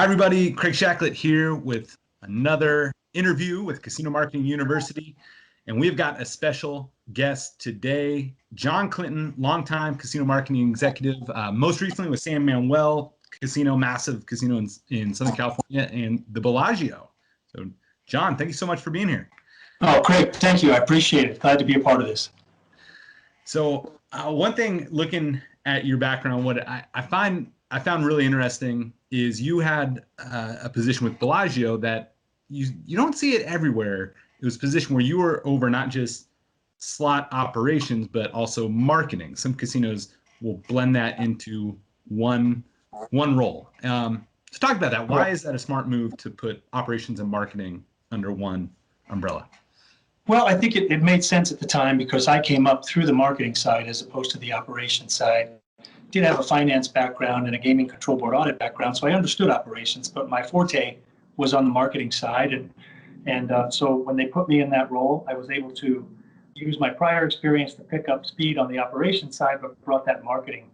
Hi, everybody. Craig Shacklett here with another interview with Casino Marketing University. And we've got a special guest today, John Clinton, longtime casino marketing executive, most recently with San Manuel Casino, massive casino in Southern California, and the Bellagio. So, John, thank you so much for being here. Oh, great. Thank you. I appreciate it. Glad to be a part of this. So one thing, looking at your background, what I found really interesting is you had a position with Bellagio that you don't see it everywhere. It was a position where you were over not just slot operations, but also marketing. Some casinos will blend that into one role. So talk about that. Why is that a smart move to put operations and marketing under one umbrella? Well, I think it made sense at the time because I came up through the marketing side as opposed to the operations side. Did have a finance background and a gaming control board audit background, so I understood operations, but my forte was on the marketing side. So when they put me in that role, I was able to use my prior experience to pick up speed on the operations side, but brought that marketing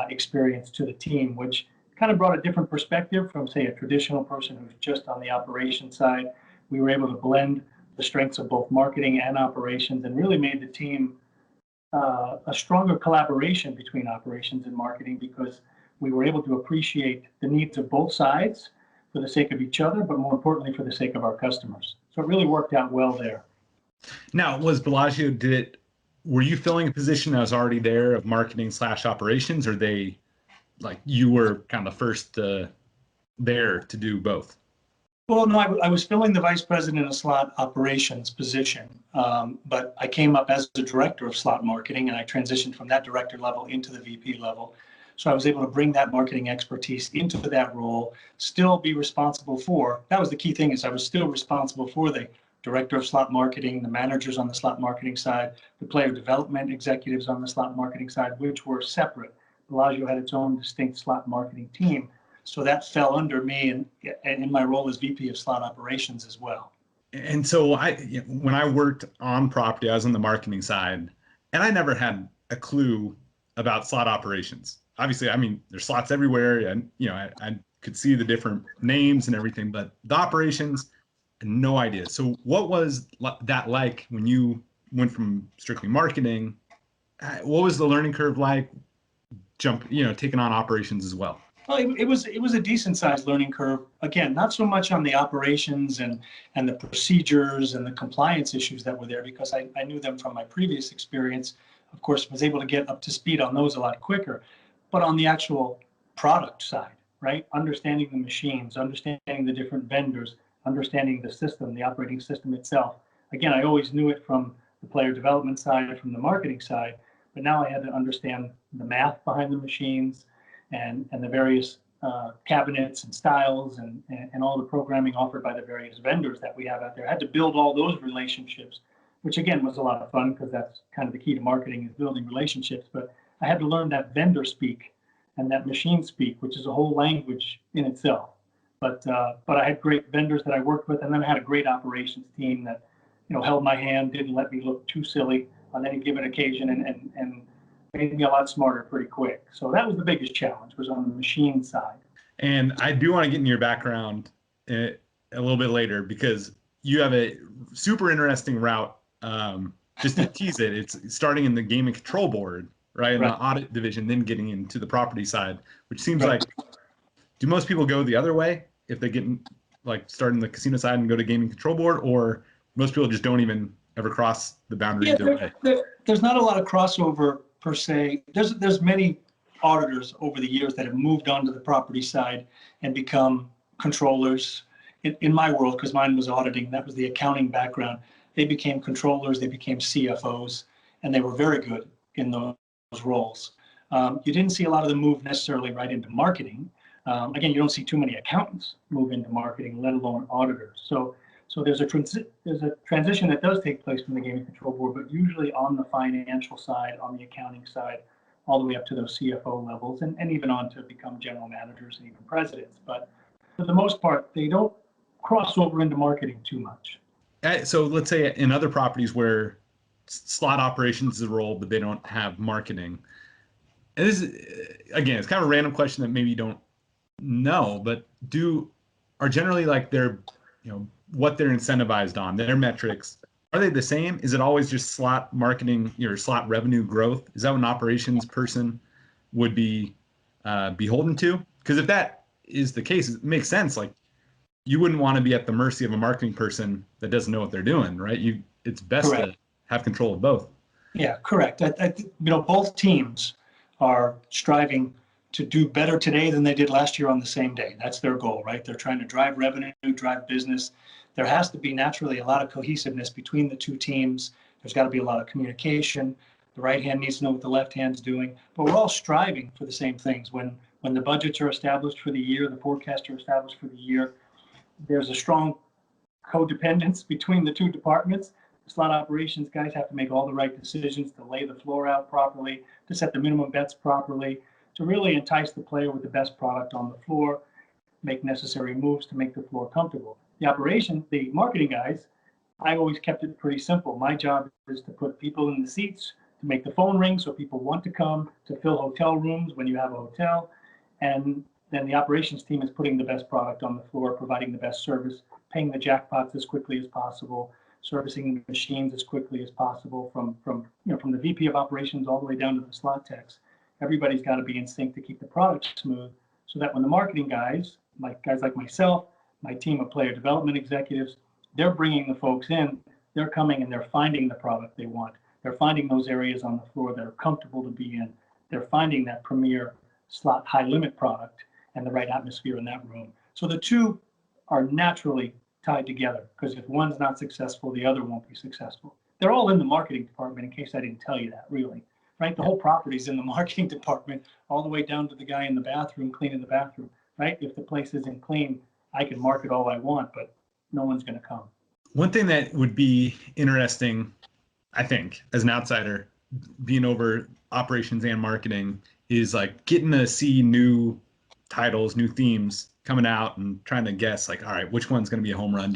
experience to the team, which kind of brought a different perspective from, say, a traditional person who's just on the operations side. We were able to blend the strengths of both marketing and operations and really made the team a stronger collaboration between operations and marketing because we were able to appreciate the needs of both sides for the sake of each other, but more importantly for the sake of our customers. So it really worked out well there. Now, was Bellagio, were you filling a position that was already there of marketing / operations, or you were kind of the first there to do both? Well, no, I was filling the vice president of slot operations position, but I came up as the director of slot marketing, and I transitioned from that director level into the VP level. So I was able to bring that marketing expertise into that role, still be responsible for, that was the key thing, is I was still responsible for the director of slot marketing, the managers on the slot marketing side, the player development executives on the slot marketing side, which were separate. Bellagio had its own distinct slot marketing team. So that fell under me and in my role as VP of slot operations as well. And so when I worked on property, I was on the marketing side, and I never had a clue about slot operations. Obviously, I mean, there's slots everywhere, and I could see the different names and everything, but the operations, no idea. So what was that like when you went from strictly marketing? What was the learning curve like? Taking on operations as well. Well, it was a decent sized learning curve. Again, not so much on the operations and the procedures and the compliance issues that were there because I knew them from my previous experience. Of course, was able to get up to speed on those a lot quicker. But on the actual product side, right? Understanding the machines, understanding the different vendors, understanding the system, the operating system itself. Again, I always knew it from the player development side, from the marketing side, but now I had to understand the math behind the machines, and the various cabinets and styles and all the programming offered by the various vendors that we have out there. I had to build all those relationships, which again was a lot of fun because that's kind of the key to marketing is building relationships. But I had to learn that vendor speak and that machine speak, which is a whole language in itself. But I had great vendors that I worked with, and then I had a great operations team that held my hand, didn't let me look too silly on any given occasion, and made me a lot smarter pretty quick. So that was the biggest challenge, was on the machine side. And I do want to get in your background a little bit later because you have a super interesting route. Just to tease it, it's starting in the gaming control board, right? In the audit division, then getting into the property side, which seems like, do most people go the other way if they get start in the casino side and go to gaming control board, or most people just don't even ever cross the boundary either way? There's not a lot of crossover per se. There's many auditors over the years that have moved on to the property side and become controllers. In my world, because mine was auditing, that was the accounting background, they became controllers, they became CFOs, and they were very good in those roles. You didn't see a lot of them move necessarily right into marketing. Again, you don't see too many accountants move into marketing, let alone auditors. So there's a transition that does take place from the gaming control board, but usually on the financial side, on the accounting side, all the way up to those CFO levels, and even on to become general managers and even presidents. But for the most part, they don't cross over into marketing too much. So let's say in other properties where slot operations is a role, but they don't have marketing. And this is, again, it's kind of a random question that maybe you don't know, but do are generally like their, what they're incentivized on, their metrics, are they the same? Is it always just slot marketing, your slot revenue growth? Is that what an operations person would be beholden to? Because if that is the case, it makes sense. Like you wouldn't want to be at the mercy of a marketing person that doesn't know what they're doing, right? It's best Correct. to have control of both. Yeah, correct. Both teams are striving to do better today than they did last year on the same day. That's their goal, right? They're trying to drive revenue, drive business. There has to be naturally a lot of cohesiveness between the two teams. There's got to be a lot of communication. The right hand needs to know what the left hand's doing, but we're all striving for the same things. When the budgets are established for the year, the forecasts are established for the year, there's a strong codependence between the two departments. The slot operations guys have to make all the right decisions to lay the floor out properly, to set the minimum bets properly, to really entice the player with the best product on the floor, make necessary moves to make the floor comfortable. The marketing guys, I always kept it pretty simple. My job is to put people in the seats, to make the phone ring so people want to come, to fill hotel rooms when you have a hotel. And then the operations team is putting the best product on the floor, providing the best service, paying the jackpots as quickly as possible, servicing the machines as quickly as possible from the VP of operations all the way down to the slot techs. Everybody's got to be in sync to keep the product smooth so that when the marketing guys like myself, my team of player development executives, they're bringing the folks in, they're coming and they're finding the product they want. They're finding those areas on the floor that are comfortable to be in. They're finding that premier slot high limit product and the right atmosphere in that room. So the two are naturally tied together because if one's not successful, the other won't be successful. They're all in the marketing department, in case I didn't tell you that, really, right? The whole property's in the marketing department, all the way down to the guy in the bathroom cleaning the bathroom, right? If the place isn't clean, I can market all I want, but no one's going to come. One thing that would be interesting, I think, as an outsider, being over operations and marketing, is like getting to see new titles, new themes coming out and trying to guess like, all right, which one's going to be a home run?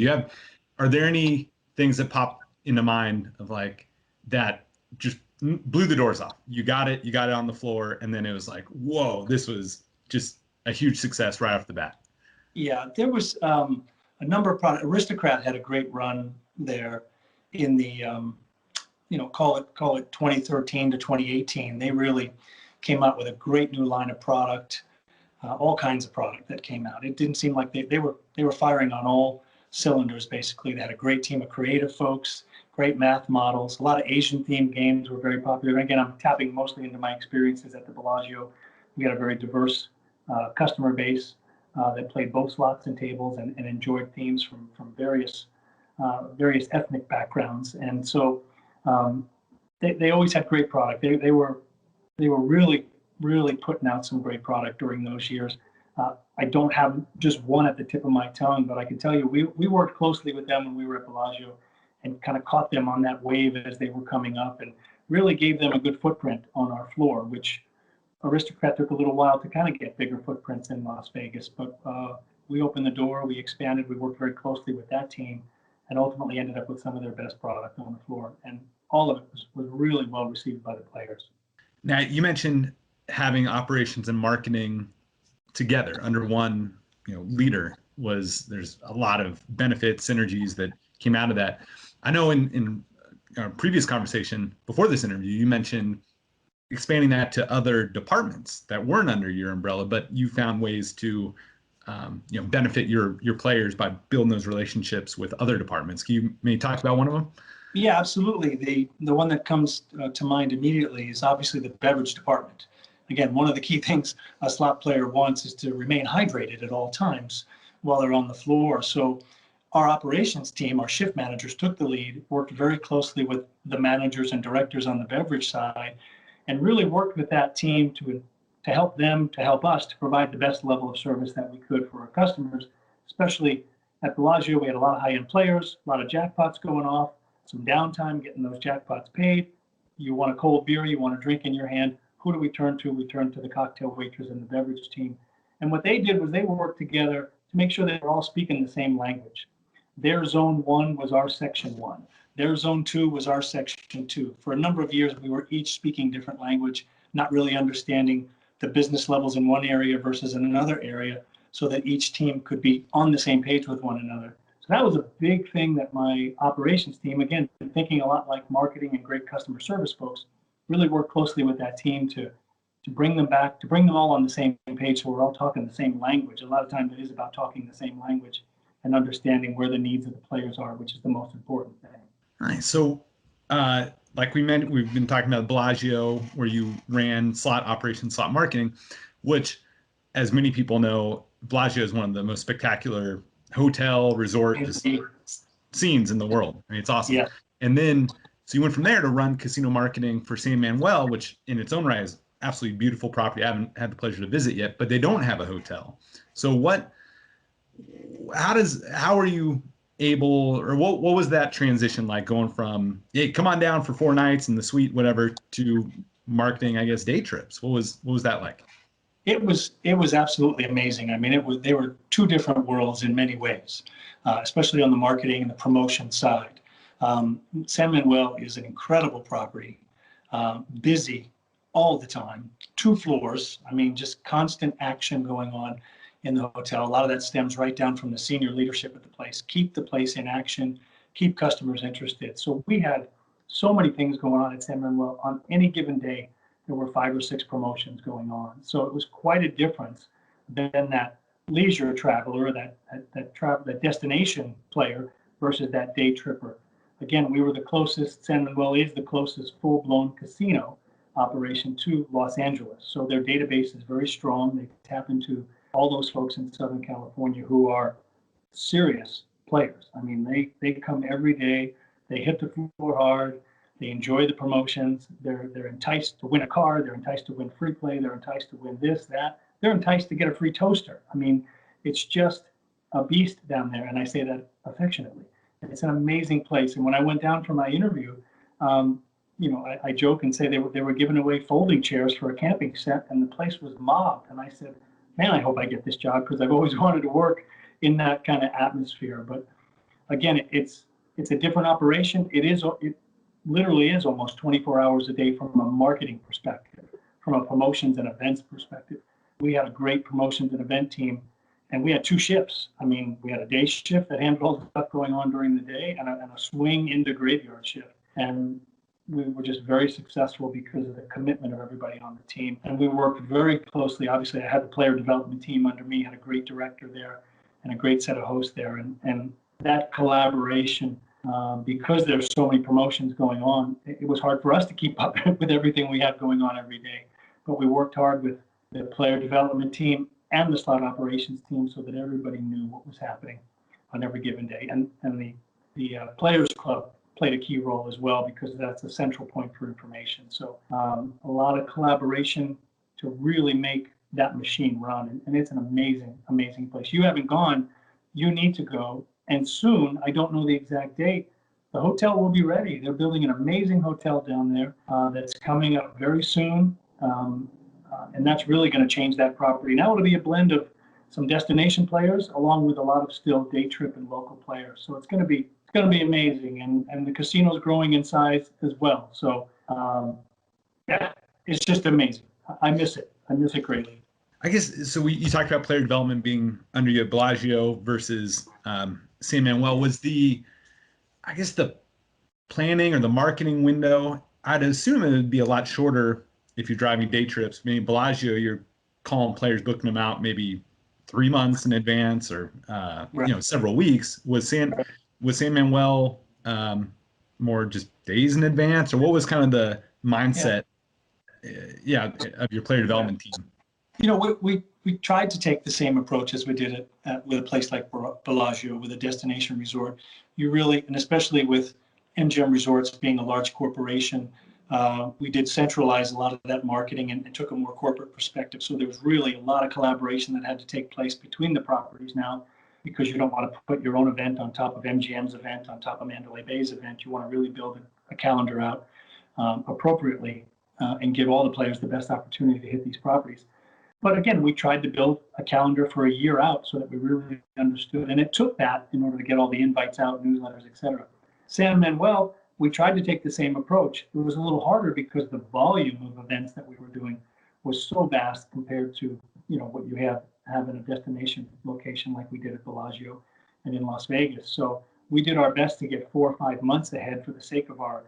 Are there any things that pop into mind of like that just blew the doors off? You got it on the floor. And then it was like, whoa, this was just a huge success right off the bat. Yeah, there was a number of products. Aristocrat had a great run there in the, call it 2013 to 2018. They really came out with a great new line of product, all kinds of product that came out. It didn't seem like they were firing on all cylinders, basically. They had a great team of creative folks, great math models. A lot of Asian themed games were very popular. Again, I'm tapping mostly into my experiences at the Bellagio. We had a very diverse customer base that played both slots and tables and enjoyed themes from various ethnic backgrounds. And so they always had great product. They were really putting out some great product during those years. I don't have just one at the tip of my tongue, but I can tell you we worked closely with them when we were at Bellagio and kind of caught them on that wave as they were coming up and really gave them a good footprint on our floor, which Aristocrat took a little while to kind of get bigger footprints in Las Vegas. But we opened the door, we expanded, we worked very closely with that team and ultimately ended up with some of their best product on the floor. And all of it was really well received by the players. Now, you mentioned having operations and marketing together under one leader. There's a lot of benefits, synergies that came out of that. I know in our previous conversation before this interview, you mentioned expanding that to other departments that weren't under your umbrella, but you found ways to benefit your players by building those relationships with other departments. Can you maybe talk about one of them? Yeah, absolutely. The one that comes to mind immediately is obviously the beverage department. Again, one of the key things a slot player wants is to remain hydrated at all times while they're on the floor. So our operations team, our shift managers, took the lead, worked very closely with the managers and directors on the beverage side, and really worked with that team to help us to provide the best level of service that we could for our customers. Especially at Bellagio, we had a lot of high-end players, a lot of jackpots going off, some downtime getting those jackpots paid. You want a cold beer, you want a drink in your hand. Who do we turn to? We turn to the cocktail waitress and the beverage team. And what they did was they worked together to make sure they were all speaking the same language. Their zone 1 was our section 1. Their zone 2 was our section 2. For a number of years, we were each speaking different language, not really understanding the business levels in one area versus in another area. so that each team could be on the same page with one another. So that was a big thing that my operations team, again, thinking a lot like marketing and great customer service folks, really worked closely with that team to bring them back, to bring them all on the same page so we're all talking the same language. A lot of times it is about talking the same language and understanding where the needs of the players are, which is the most important thing. Nice. So, like we've been talking about Bellagio, where you ran slot operations, slot marketing, which, as many people know, Bellagio is one of the most spectacular hotel resort scenes in the world. I mean, it's awesome. Yeah. And then, so you went from there to run casino marketing for San Manuel, which in its own right is absolutely beautiful property. I haven't had the pleasure to visit yet, but they don't have a hotel. So how are you able, or what was that transition like, going from, hey, come on down for 4 nights in the suite, whatever, to marketing, I guess, day trips? What was that like? It was absolutely amazing. I mean, they were two different worlds in many ways, especially on the marketing and the promotion side. San Manuel is an incredible property, busy all the time, 2 floors. I mean, just constant action going on in the hotel. A lot of that stems right down from the senior leadership at the place. Keep the place in action, keep customers interested. So we had so many things going on at San Manuel. On any given day, there were 5 or 6 promotions going on. So it was quite a difference than that leisure traveler, that destination player versus that day tripper. Again, we were the closest, San Manuel is the closest full-blown casino operation to Los Angeles. So their database is very strong. They tap into all those folks in Southern California who are serious players. I mean, they come every day, they hit the floor hard, they enjoy the promotions, they're enticed to win a car, they're enticed to win free play, they're enticed to win this, that, they're enticed to get a free toaster. I mean, it's just a beast down there, and I say that affectionately. It's an amazing place. And when I went down for my interview, I joke and say they were giving away folding chairs for a camping set, and the place was mobbed. And I said, man, I hope I get this job, because I've always wanted to work in that kind of atmosphere. But again, it's a different operation. It literally is almost 24 hours a day from a marketing perspective, from a promotions and events perspective. We had a great promotions and event team, and we had 2 shifts. I mean, we had a day shift that handled all the stuff going on during the day, and a swing into graveyard shift. And we were just very successful because of the commitment of everybody on the team. And we worked very closely. Obviously, I had the player development team under me, had a great director there and a great set of hosts there. And that collaboration, because there's so many promotions going on, it was hard for us to keep up with everything we had going on every day. But we worked hard with the player development team and the slot operations team so that everybody knew what was happening on every given day. And the Players Club played a key role as well, because that's a central point for information. So a lot of collaboration to really make that machine run. And it's an amazing, amazing place. You haven't gone, you need to go. And soon, I don't know the exact date, the hotel will be ready. They're building an amazing hotel down there that's coming up very soon. And that's really going to change that property. Now it'll be a blend of some destination players along with a lot of still day trip and local players. So it's going to be amazing, and the casino's growing in size as well. So yeah, it's just amazing. I miss it. I miss it greatly. I guess so. You talked about player development being under you at Bellagio versus San Manuel. Was the planning or the marketing window? I'd assume it would be a lot shorter if you're driving day trips. Maybe Bellagio, you're calling players, booking them out maybe 3 months in advance, or Right. several weeks. Was San Manuel more just days in advance, or what was kind of the mindset of your player development team? We tried to take the same approach as we did with a place like Bellagio, with a destination resort. You really, and especially with MGM Resorts being a large corporation, we did centralize a lot of that marketing and took a more corporate perspective. So there was really a lot of collaboration that had to take place between the properties now, because you don't want to put your own event on top of MGM's event, on top of Mandalay Bay's event. You want to really build a calendar out appropriately and give all the players the best opportunity to hit these properties. But again, we tried to build a calendar for a year out so that we really understood. And it took that in order to get all the invites out, newsletters, et cetera. San Manuel, we tried to take the same approach. It was a little harder because the volume of events that we were doing was so vast compared to what you have having a destination location like we did at Bellagio and in Las Vegas. So we did our best to get 4 or 5 months ahead for the sake of our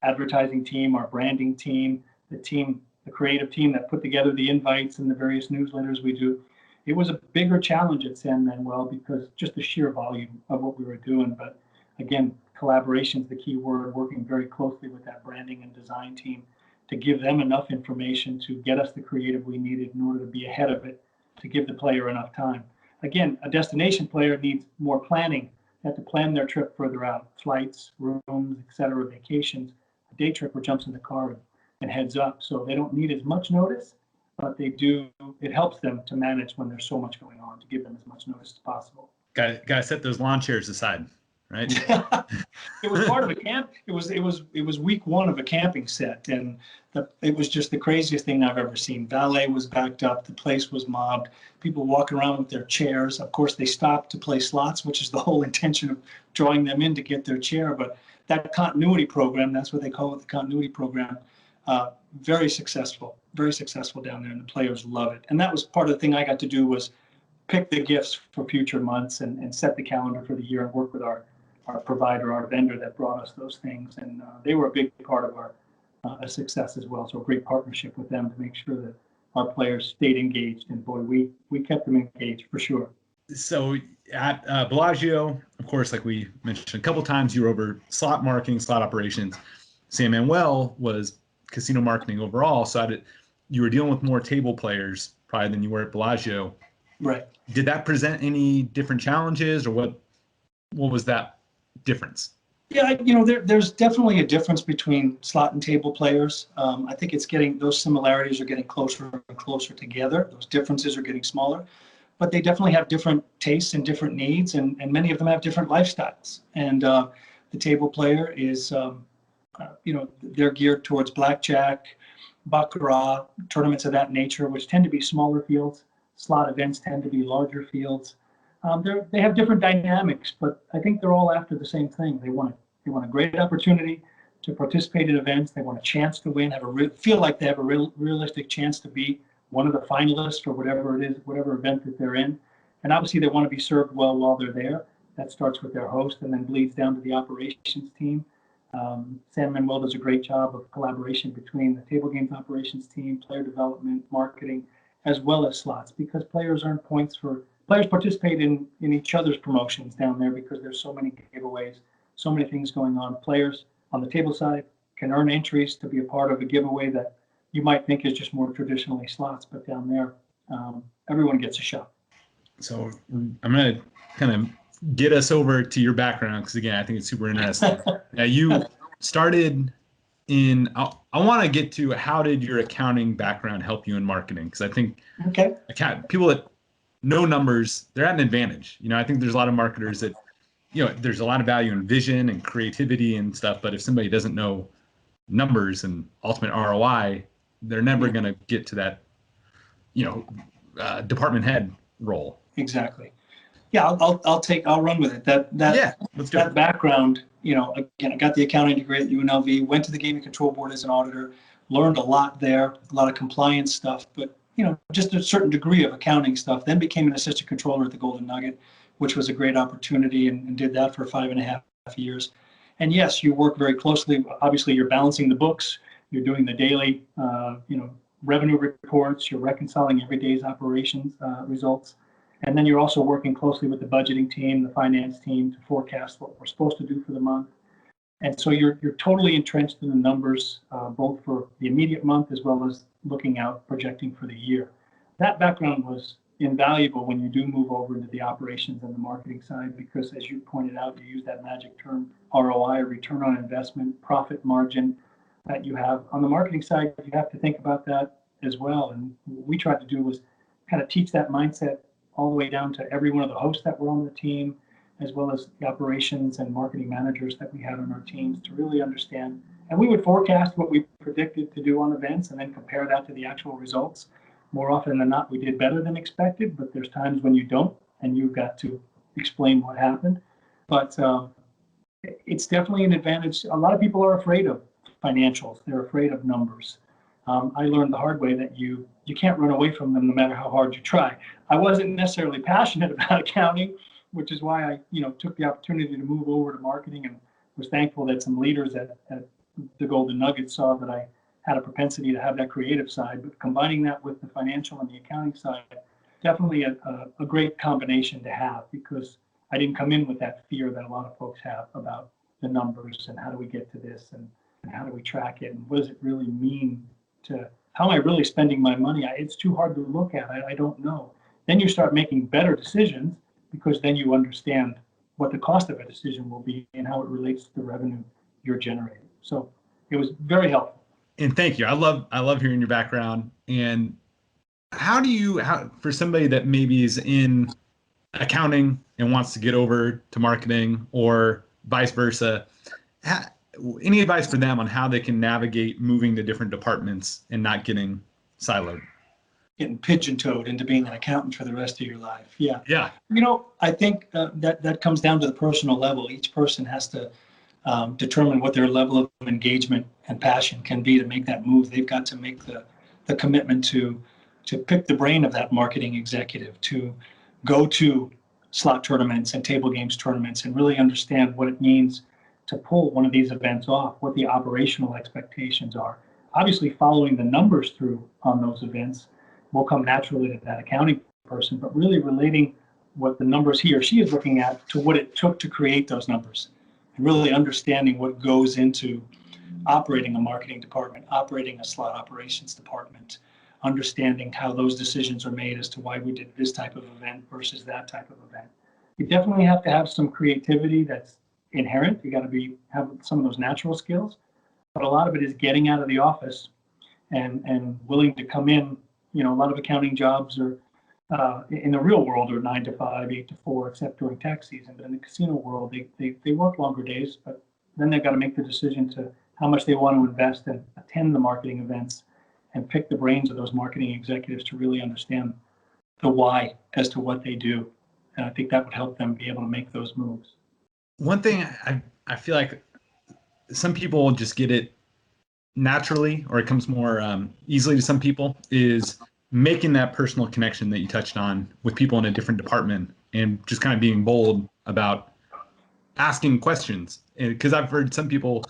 advertising team, our branding team, the creative team that put together the invites and the various newsletters we do. It was a bigger challenge at San Manuel because just the sheer volume of what we were doing. But again, collaboration is the key word, working very closely with that branding and design team to give them enough information to get us the creative we needed in order to be ahead of it, to give the player enough time. Again, a destination player needs more planning. They have to plan their trip further out, flights, rooms, etc., vacations. A day tripper jumps in the car and heads up. So they don't need as much notice, but they do. It helps them to manage when there's so much going on, to give them as much notice as possible. Got to set those lawn chairs aside, right? It was part of a camp. It was week 1 of a camping set, and it was just the craziest thing I've ever seen. Valet was backed up. The place was mobbed. People walking around with their chairs. Of course, they stopped to play slots, which is the whole intention of drawing them in to get their chair. But that continuity program, that's what they call it, the continuity program, very successful down there, and the players love it. And that was part of the thing I got to do, was pick the gifts for future months and set the calendar for the year and work with our provider, our vendor that brought us those things. And they were a big part of our success as well. So a great partnership with them to make sure that our players stayed engaged. And boy, we kept them engaged for sure. So at Bellagio, of course, like we mentioned a couple times, you were over slot marketing, slot operations. San Manuel was casino marketing overall. So you were dealing with more table players probably than you were at Bellagio. Right. Did that present any different challenges, or what was that difference? Yeah, there's definitely a difference between slot and table players. I think those similarities are getting closer and closer together. Those differences are getting smaller, but they definitely have different tastes and different needs, and many of them have different lifestyles. And the table player is, they're geared towards blackjack, baccarat, tournaments of that nature, which tend to be smaller fields. Slot events tend to be larger fields. They have different dynamics, but I think they're all after the same thing. They want a great opportunity to participate in events. They want a chance to win, feel like they have a realistic chance to be one of the finalists for whatever it is, whatever event that they're in. And obviously they want to be served well while they're there. That starts with their host and then bleeds down to the operations team. San Manuel does a great job of collaboration between the table games operations team, player development, marketing, as well as slots, because players earn points players participate in each other's promotions down there because there's so many giveaways, so many things going on. Players on the table side can earn entries to be a part of a giveaway that you might think is just more traditionally slots, but down there, everyone gets a shot. So I'm going to kind of get us over to your background, because again, I think it's super interesting. Now, you started I want to get to, how did your accounting background help you in marketing? Because I think people that know numbers, they're at an advantage. I think there's a lot of marketers that, there's a lot of value in vision and creativity and stuff, but if somebody doesn't know numbers and ultimate ROI, they're never going to get to that, department head role. Exactly. Yeah, I'll run with it. That background, again, I got the accounting degree at UNLV, went to the Gaming Control Board as an auditor, learned a lot there, a lot of compliance stuff, but just a certain degree of accounting stuff. Then became an assistant controller at the Golden Nugget, which was a great opportunity, and did that for 5.5 years. And yes, you work very closely. Obviously, you're balancing the books, you're doing the daily, revenue reports, you're reconciling every day's operations results. And then you're also working closely with the budgeting team, the finance team, to forecast what we're supposed to do for the month. And so you're totally entrenched in the numbers, both for the immediate month as well as looking out, projecting for the year. That background was invaluable when you do move over into the operations and the marketing side, because as you pointed out, you use that magic term, ROI, return on investment, profit margin that you have. On the marketing side, you have to think about that as well. And what we tried to do was kind of teach that mindset all the way down to every one of the hosts that were on the team, as well as the operations and marketing managers that we had on our teams, to really understand. And we would forecast what we predicted to do on events and then compare that to the actual results. More often than not, we did better than expected, but there's times when you don't, and you've got to explain what happened. But it's definitely an advantage. A lot of people are afraid of financials. They're afraid of numbers. I learned the hard way that you can't run away from them no matter how hard you try. I wasn't necessarily passionate about accounting, which is why I took the opportunity to move over to marketing, and was thankful that some leaders at the Golden Nugget saw that I had a propensity to have that creative side. But combining that with the financial and the accounting side, definitely a great combination to have, because I didn't come in with that fear that a lot of folks have about the numbers and how do we get to this, and how do we track it, and what does it really mean to, how am I really spending my money? It's too hard to look at. I don't know. Then you start making better decisions, because then you understand what the cost of a decision will be and how it relates to the revenue you're generating. So it was very helpful. And thank you. I love hearing your background. And how for somebody that maybe is in accounting and wants to get over to marketing, or vice versa, any advice for them on how they can navigate moving to different departments and not getting siloed? Getting pigeon-toed into being an accountant for the rest of your life. Yeah. Yeah. I think that comes down to the personal level. Each person has to determine what their level of engagement and passion can be to make that move. They've got to make the commitment to pick the brain of that marketing executive, to go to slot tournaments and table games tournaments and really understand what it means to pull one of these events off, what the operational expectations are. Obviously, following the numbers through on those events will come naturally to that accounting person, but really relating what the numbers he or she is looking at to what it took to create those numbers, and really understanding what goes into operating a marketing department, operating a slot operations department, understanding how those decisions are made as to why we did this type of event versus that type of event. You definitely have to have some creativity that's inherent. You got to have some of those natural skills, but a lot of it is getting out of the office and willing to come in. A lot of accounting jobs are in the real world are 9 to 5, 8 to 4, except during tax season. But in the casino world, they work longer days, but then they've got to make the decision to how much they want to invest and attend the marketing events and pick the brains of those marketing executives to really understand the why as to what they do. And I think that would help them be able to make those moves. One thing I feel like some people just get it naturally, or it comes more easily to some people, is making that personal connection that you touched on with people in a different department, and just kind of being bold about asking questions. Because I've heard some people,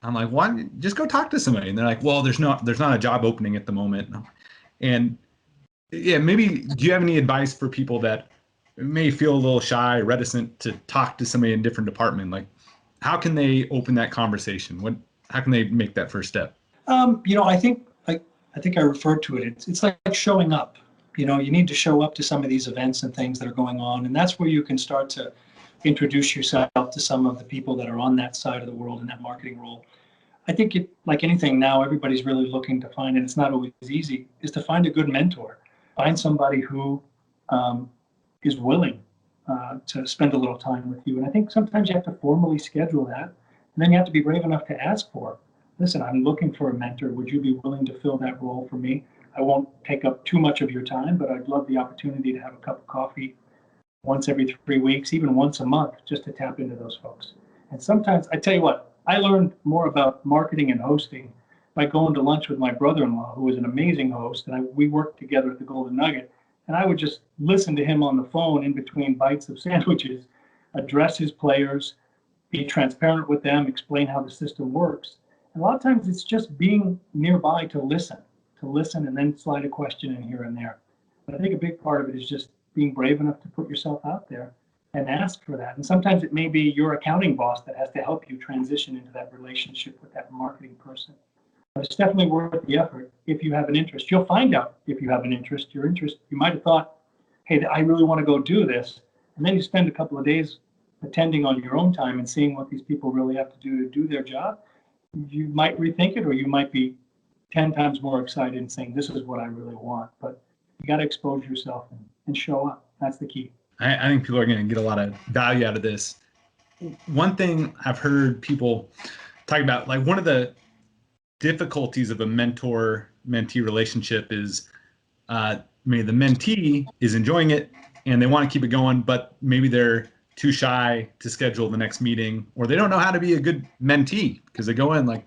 I'm like, why just go talk to somebody? And they're like, well, there's not a job opening at the moment. And yeah, maybe do you have any advice for people that may feel a little shy, reticent to talk to somebody in a different department? Like, how can they open that conversation? How can they make that first step? I think I referred to it. It's like showing up. You need to show up to some of these events and things that are going on, and that's where you can start to introduce yourself to some of the people that are on that side of the world in that marketing role. I think like anything now, everybody's really looking to find, and it's not always easy, is to find a good mentor. Find somebody who is willing to spend a little time with you. And I think sometimes you have to formally schedule that, and then you have to be brave enough to ask for, listen, I'm looking for a mentor. Would you be willing to fill that role for me? I won't take up too much of your time, but I'd love the opportunity to have a cup of coffee once every 3 weeks, even once a month, just to tap into those folks. And sometimes, I tell you what, I learned more about marketing and hosting by going to lunch with my brother-in-law, who was an amazing host, and we worked together at the Golden Nugget. And I would just listen to him on the phone in between bites of sandwiches, address his players, be transparent with them, explain how the system works. And a lot of times it's just being nearby to listen and then slide a question in here and there. But I think a big part of it is just being brave enough to put yourself out there and ask for that. And sometimes it may be your accounting boss that has to help you transition into that relationship with that marketing person. But it's definitely worth the effort if you have an interest. You'll find out if you have an interest. Your interest, you might have thought, hey, I really want to go do this. And then you spend a couple of days attending on your own time and seeing what these people really have to do their job. You might rethink it, or you might be 10 times more excited and saying, this is what I really want. But you got to expose yourself and show up. That's the key. I think people are going to get a lot of value out of this. One thing I've heard people talk about, like one of the difficulties of a mentor-mentee relationship is maybe the mentee is enjoying it and they want to keep it going, but maybe they're too shy to schedule the next meeting, or they don't know how to be a good mentee because they go in like,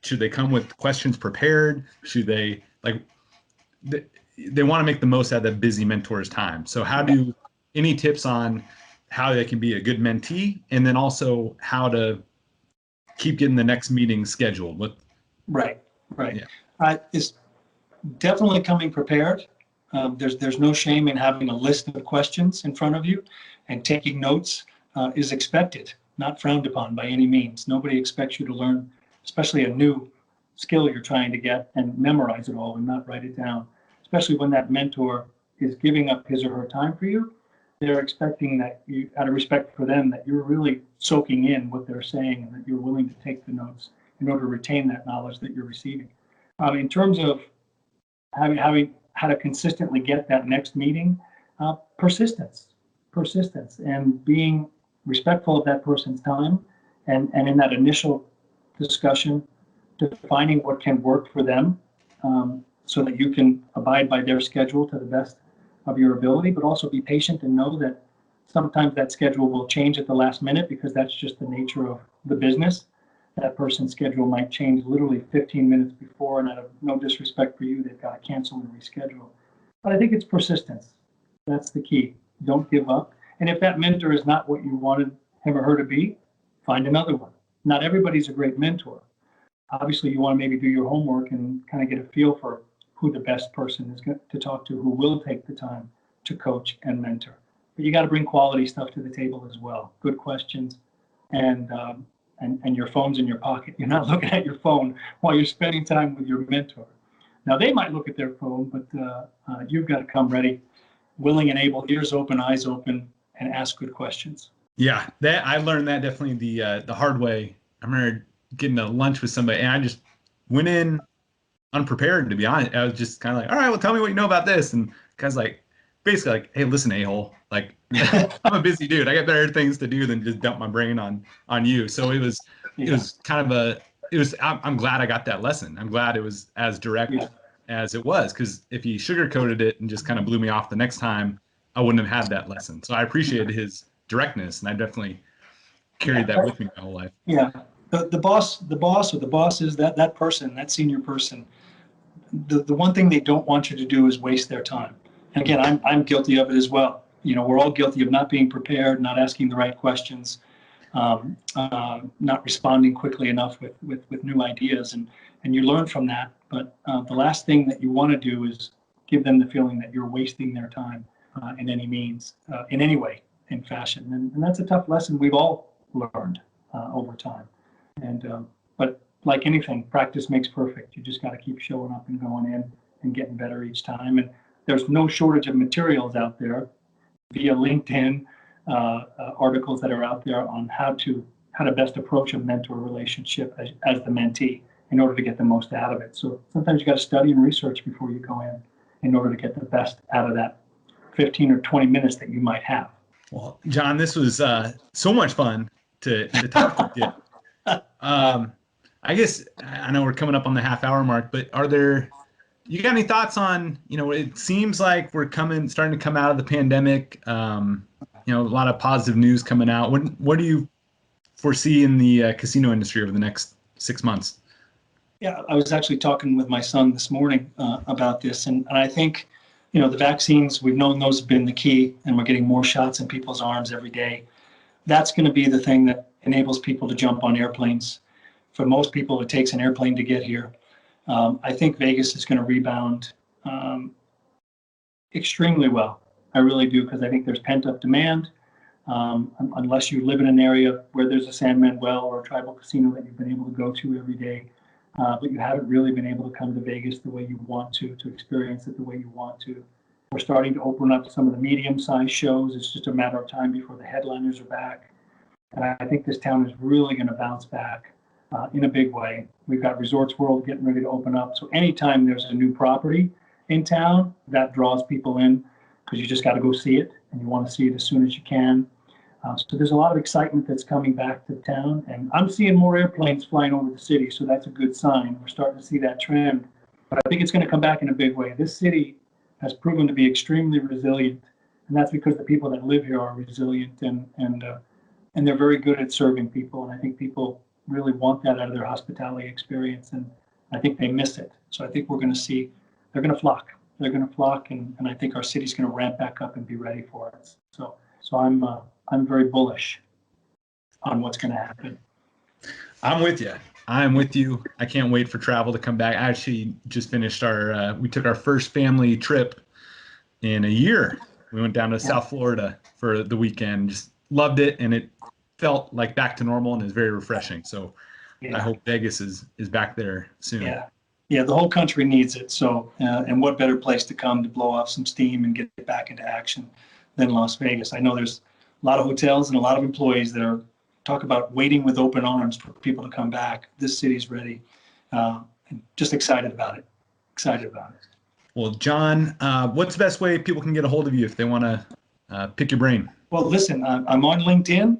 should they come with questions prepared? Should they they want to make the most out of the busy mentor's time. So any tips on how they can be a good mentee, and then also how to keep getting the next meeting scheduled with? Right. Yeah. Is definitely coming prepared. There's no shame in having a list of questions in front of you, and taking notes is expected, not frowned upon by any means. Nobody expects you to learn, especially a new skill you're trying to get, and memorize it all and not write it down. Especially when that mentor is giving up his or her time for you, they're expecting that you, out of respect for them, that you're really soaking in what they're saying and that you're willing to take the notes in order to retain that knowledge that you're receiving. In terms of having how to consistently get that next meeting, persistence, and being respectful of that person's time, and in that initial discussion, defining what can work for them, so that you can abide by their schedule to the best of your ability, but also be patient and know that sometimes that schedule will change at the last minute, because that's just the nature of the business. That person's schedule might change literally 15 minutes before, and out of no disrespect for you, they've got to cancel and reschedule. But I think it's persistence. That's the key. Don't give up. And if that mentor is not what you wanted him or her to be, find another one. Not everybody's a great mentor. Obviously, you want to maybe do your homework and kind of get a feel for who the best person is to talk to, who will take the time to coach and mentor. But you got to bring quality stuff to the table as well. Good questions, and your phone's in your pocket. You're not looking at your phone while you're spending time with your mentor. Now, they might look at their phone, but you've got to come ready, willing and able, ears open, eyes open, and ask good questions. Yeah, that I learned that definitely the hard way. I remember getting a lunch with somebody, and I just went in unprepared, to be honest. I was just kind of like, all right, well, tell me what you know about this. And guys basically like, hey, listen, a-hole, like, I'm a busy dude. I got better things to do than just dump my brain on you. So it was kind of I'm glad I got that lesson. I'm glad it was as direct as it was, because if he sugarcoated it and just kind of blew me off the next time, I wouldn't have had that lesson. So I appreciated his directness, and I definitely carried that with me my whole life. Yeah. The boss or the bosses, that person, that senior person, the one thing they don't want you to do is waste their time. And again, I'm guilty of it as well. You know, we're all guilty of not being prepared, not asking the right questions, not responding quickly enough with new ideas, and you learn from that. But the last thing that you want to do is give them the feeling that you're wasting their time in any means, in any way, in fashion. And that's a tough lesson we've all learned over time. But like anything, practice makes perfect. You just got to keep showing up and going in and getting better each time. And there's no shortage of materials out there via LinkedIn, articles that are out there on how to best approach a mentor relationship as the mentee in order to get the most out of it. So sometimes you got to study and research before you go in order to get the best out of that 15 or 20 minutes that you might have. Well, John, this was so much fun to talk with you. I guess I know we're coming up on the half-hour mark, but you got any thoughts on, it seems like we're starting to come out of the pandemic, a lot of positive news coming out. What do you foresee in the casino industry over the next 6 months? Yeah, I was actually talking with my son this morning about this, and I think, the vaccines, we've known those have been the key, and we're getting more shots in people's arms every day. That's going to be the thing that enables people to jump on airplanes. For most people, it takes an airplane to get here. I think Vegas is going to rebound extremely well. I really do, because I think there's pent-up demand. Unless you live in an area where there's a San Manuel or a tribal casino that you've been able to go to every day, but you haven't really been able to come to Vegas the way you want to experience it the way you want to. We're starting to open up some of the medium-sized shows. It's just a matter of time before the headliners are back. And I think this town is really going to bounce back in a big way. We've got Resorts World getting ready to open up. So anytime there's a new property in town, that draws people in, because you just got to go see it, and you want to see it as soon as you can. So there's a lot of excitement that's coming back to town, and I'm seeing more airplanes flying over the city, so that's a good sign. We're starting to see that trend, but I think it's going to come back in a big way. This city has proven to be extremely resilient, and that's because the people that live here are resilient, and they're very good at serving people. And I think people really want that out of their hospitality experience, and I think they miss it. So I think we're going to see they're going to flock. They're going to flock, and I think our city's going to ramp back up and be ready for it. So I'm very bullish on what's going to happen. I'm with you. I'm with you. I can't wait for travel to come back. I actually just finished we took our first family trip in a year. We went down to South Florida for the weekend. Just loved it, and it felt like back to normal and is very refreshing. So I hope Vegas is back there soon. Yeah, the whole country needs it. So, and what better place to come to blow off some steam and get back into action than Las Vegas? I know there's a lot of hotels and a lot of employees that are talk about waiting with open arms for people to come back. This city's ready. And just excited about it. Excited about it. Well, John, what's the best way people can get a hold of you if they want to pick your brain? Well, listen, I'm on LinkedIn,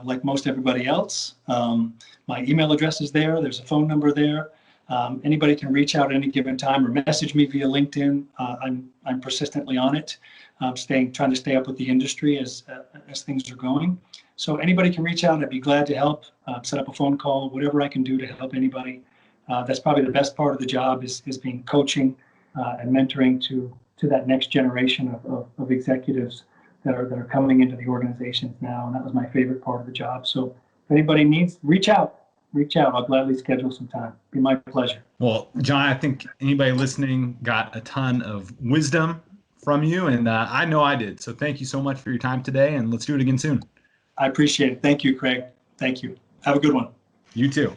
like most everybody else. My email address is there. There's a phone number there. Anybody can reach out at any given time or message me via LinkedIn. I'm persistently on it, trying to stay up with the industry as things are going. So anybody can reach out. I'd be glad to help, set up a phone call, whatever I can do to help anybody. That's probably the best part of the job is being coaching and mentoring to that next generation of executives that are coming into the organizations now. And that was my favorite part of the job. So if anybody needs, reach out. I'll gladly schedule some time. Be my pleasure. Well, John, I think anybody listening got a ton of wisdom from you, and I know I did. So thank you so much for your time today, and let's do it again soon. I appreciate it. Thank you, Craig. Thank you. Have a good one. You too.